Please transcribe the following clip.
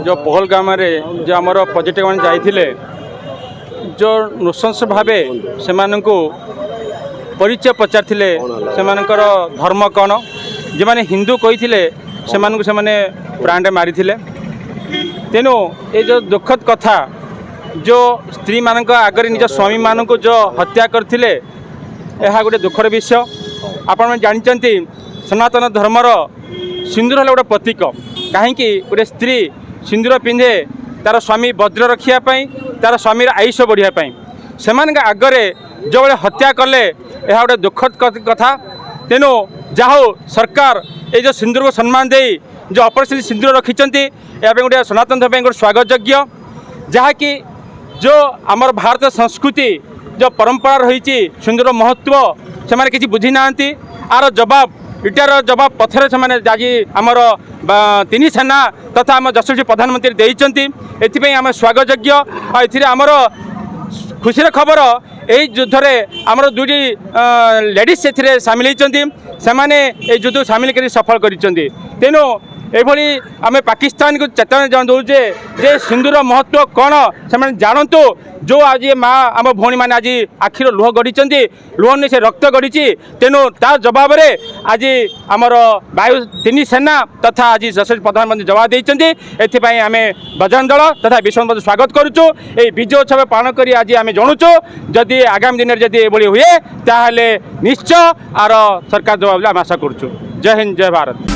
जो पहलगाम जो आमर पर्यटक मैंने जाइए जो नृशंस भाव से परिचय पचारे से धर्म कौन जो मैंने हिंदू कही से प्राण मारी तेणु ये जो दुखद कथा जो स्त्री मान आगे निज स्वामी मान जो हत्या करते यह गोटे दुखर विषय। आपण जानते सनातन धर्मर सिंदूर है गोटे प्रतीक कहीं गोटे स्त्री सिंदूर पिंधे तार स्वामी वज्र रखापी तार स्वामी आयुष बढ़ापी से आगरे जो बड़े हत्या कले यह गोटे दुखद कथा। तेणु जाओ सरकार ये जो सिंदूर को सम्मान दे जो अपरिस्थिति सिंदूर रखिंट यहाँ गोटे सनातन धर्म गोटे स्वागत योग्य जहाँकि जो आमर भारत संस्कृति जो परंपरा रही सिंदूर महत्व से किसी बुझी ना आर जवाब इटार जवाब पथर से आज आमर तीन सेना तथा आम यशस्वी प्रधानमंत्री देती आम स्वागत योग्य। आमर खुशी खबर यही युद्ध में आमर दुईटी लेडीज से सामिल होती से युद्ध सामिल कर सफल कर तेणु एभली आम पाकिस्तान को चेतना दौचे जे सिंदूर महत्व कौन से जानतु जो आज माँ आम भौणी मैंने आज आखिर लुह गढ़ी लुह नहीं से रक्त गढ़ी तेणु ता जवाब रे आज आमर वायु तीन सेना तथा आज यशस्वी प्रधानमंत्री जवाब देते एथपाई आम बजरंग दल तथा विश्व स्वागत करुचु ये विजय उत्सव पालन कर आज आम जणुचु जदि आगामी दिन में जदि ये हुए ताहले निश्चय आर सरकार जवाब आम आशा करुचु। जय हिंद जय भारत।